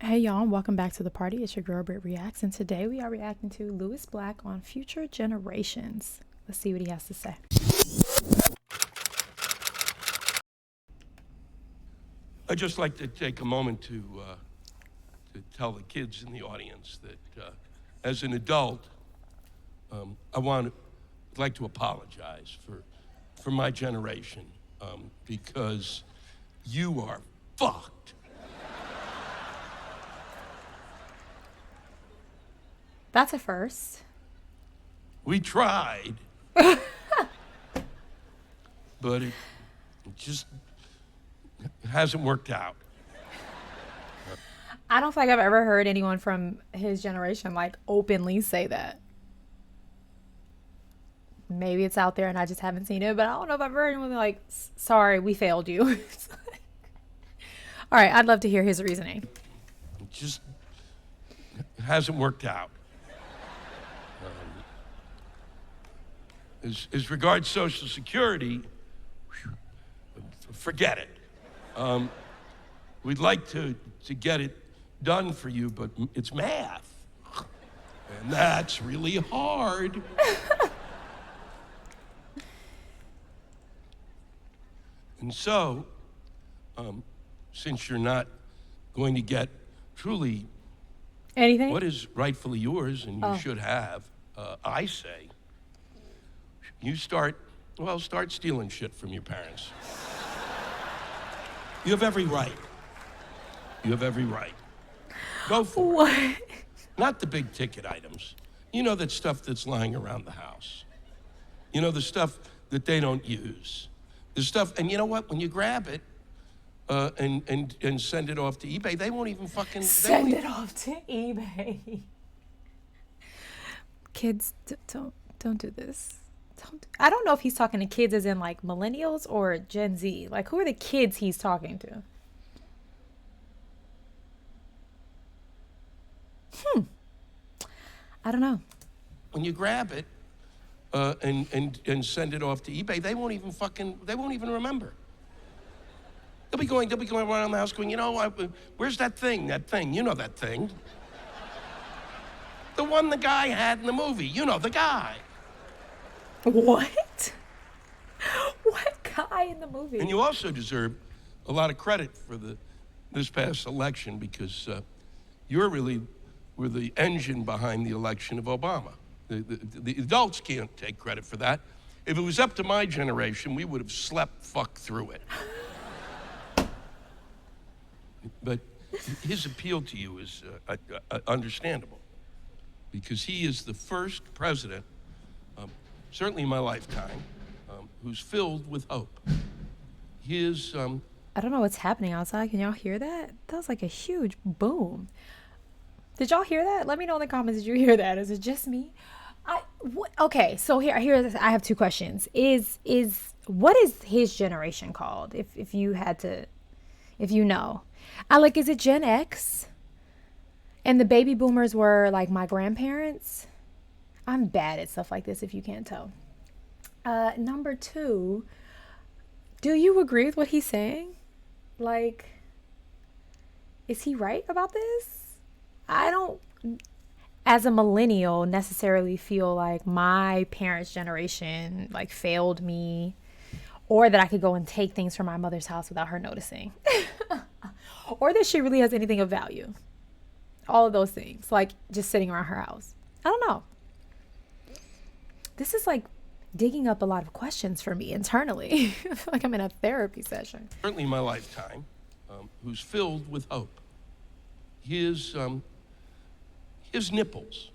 Hey y'all, welcome back to the party. It's your girl BrittReacts, and today we are reacting to Louis Black on Future Generations. Let's see what he has to say. I'd just like to take a moment to tell the kids in the audience that as an adult, I'd like to apologize for my generation because you are fucked. That's a first. We tried, but it just hasn't worked out. I don't think I've ever heard anyone from his generation like openly say that. Maybe it's out there and I just haven't seen it, but I don't know if I've heard anyone be like, sorry, we failed you. All right, I'd love to hear his reasoning. It just hasn't worked out. As regards Social Security, forget it. We'd like to get it done for you, but it's math. And that's really hard. And so, since you're not going to get truly Anything? what is rightfully yours and you should have, I say, you start stealing shit from your parents. You have every right. You have every right. Go for What? it. Not the big ticket items. You know, that stuff that's lying around the house. You know, the stuff that they don't use. The stuff, and you know what? When you grab it and send it off to eBay, they won't even fucking Send it off to eBay. Kids, don't do this. I don't know if he's talking to kids as in like millennials or Gen Z. Like, who are the kids he's talking to? I don't know. When you grab it and send it off to eBay, they won't even remember. They'll be going around the house going, you know, where's that thing? You know that thing. The one the guy had in the movie. You know, the guy. What? What guy in the movie? And you also deserve a lot of credit for this past election because you really were the engine behind the election of Obama. The adults can't take credit for that. If it was up to my generation, we would have slept fuck through it. But his appeal to you is understandable because he is the first president, certainly in my lifetime, who's filled with hope. His I don't know what's happening outside. Can y'all hear that? That was like a huge boom. Did y'all hear that? Let me know in the comments. Did you hear that? Is it just me? Okay, so here I have two questions. What is his generation called? If you had to, if you know, is it Gen X? And the baby boomers were like my grandparents. I'm bad at stuff like this if you can't tell. Number two, do you agree with what he's saying? Like, is he right about this? I don't, as a millennial, necessarily feel like my parents' generation like failed me, or that I could go and take things from my mother's house without her noticing, or that she really has anything of value. All of those things, like just sitting around her house. I don't know. This is like digging up a lot of questions for me internally. I feel like I'm in a therapy session. certainly in my lifetime, who's filled with hope. His nipples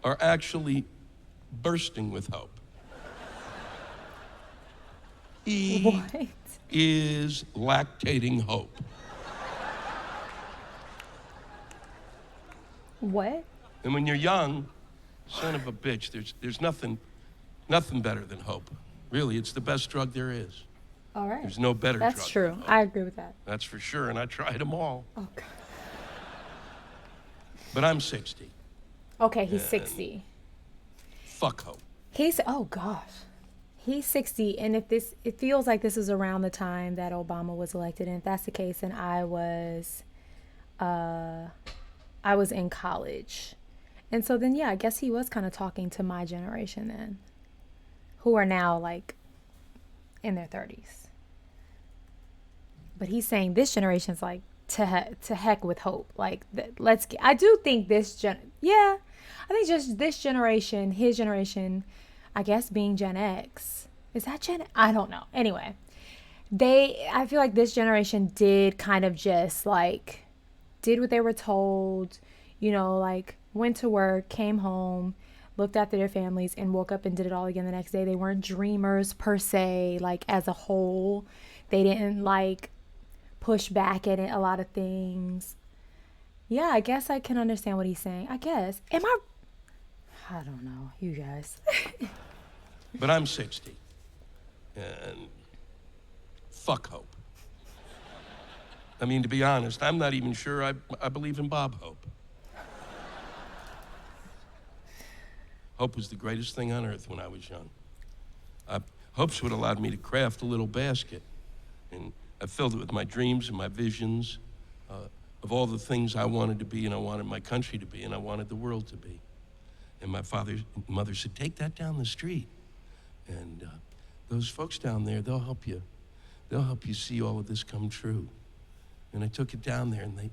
are actually bursting with hope. He What? is lactating hope. What? And when you're young, son of a bitch, there's nothing better than hope. Really, it's the best drug there is. All right. There's no better drug. That's true. than hope. I agree with that. That's for sure, and I tried them all. Oh, God. But I'm 60. Okay, he's 60. Fuck hope. Oh gosh. He's 60, and it feels like this is around the time that Obama was elected, and if that's the case, then I was I was in college. And so then, yeah, I guess he was kind of talking to my generation then, who are now like in their 30s. But he's saying this generation's like to heck with hope. Like let's get. I do think yeah, I think just this generation, his generation, I guess being Gen X. Is that Gen? I don't know. Anyway, I feel like this generation did kind of just like did what they were told, like went to work, came home, looked after their families, and woke up and did it all again the next day. They weren't dreamers per se, like as a whole. They didn't like push back at it, a lot of things. Yeah, I guess I can understand what he's saying. I guess. I don't know, you guys. But I'm 60. And fuck hope. I mean, to be honest, I'm not even sure I believe in Bob Hope. Hope was the greatest thing on earth when I was young. Hope's what allowed me to craft a little basket. And I filled it with my dreams and my visions of all the things I wanted to be, and I wanted my country to be, and I wanted the world to be. And my father and mother said, take that down the street. And those folks down there, they'll help you. They'll help you see all of this come true. And I took it down there, and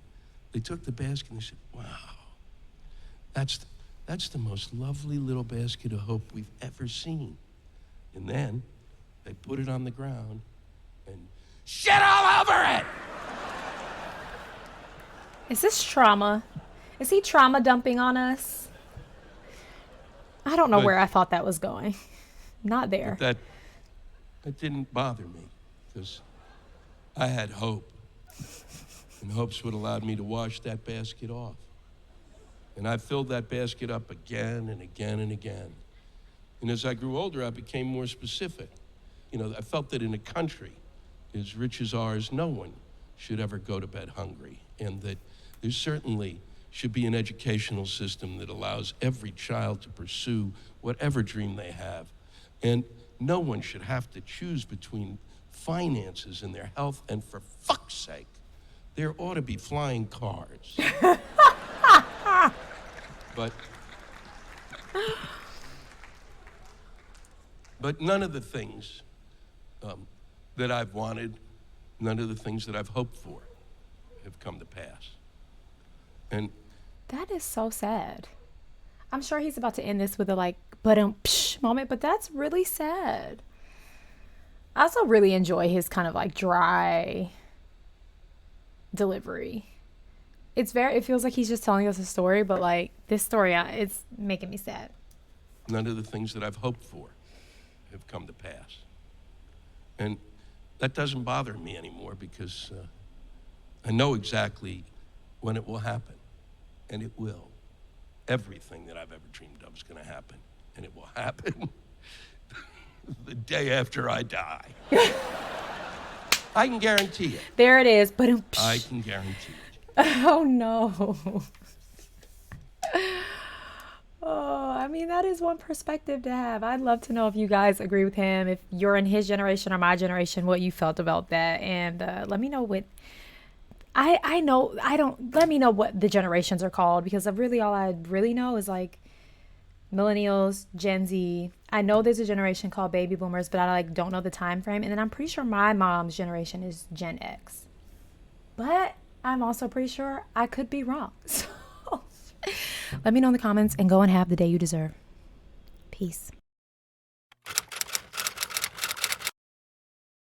they took the basket, and they said, wow, that's the most lovely little basket of hope we've ever seen. And then they put it on the ground and shit all over it. Is this trauma? Is he trauma dumping on us? I don't know where I thought that was going. Not there. That didn't bother me, because I had hope. And hope's what allowed me to wash that basket off. And I filled that basket up again and again and again. And as I grew older, I became more specific. I felt that in a country as rich as ours, no one should ever go to bed hungry. And that there certainly should be an educational system that allows every child to pursue whatever dream they have. And no one should have to choose between finances and their health, and for fuck's sake, there ought to be flying cars. But none of the things that I've wanted, none of the things that I've hoped for have come to pass. And that is so sad. I'm sure he's about to end this with a like psh moment, but that's really sad. I also really enjoy his kind of like dry delivery. It feels like he's just telling us a story, but like this story, it's making me sad. None of the things that I've hoped for have come to pass. And that doesn't bother me anymore, because I know exactly when it will happen, and it will. Everything that I've ever dreamed of is going to happen, and it will happen the day after I die. I can guarantee it. There it is. But I can guarantee it. Oh no. Oh, I mean, that is one perspective to have. I'd love to know if you guys agree with him, if you're in his generation or my generation, what you felt about that. And let me know what let me know what the generations are called, because really all I really know is like millennials, Gen Z. I know there's a generation called baby boomers, but I like don't know the time frame. And then I'm pretty sure my mom's generation is Gen X. But I'm also pretty sure I could be wrong. So let me know in the comments, and go and have the day you deserve. Peace.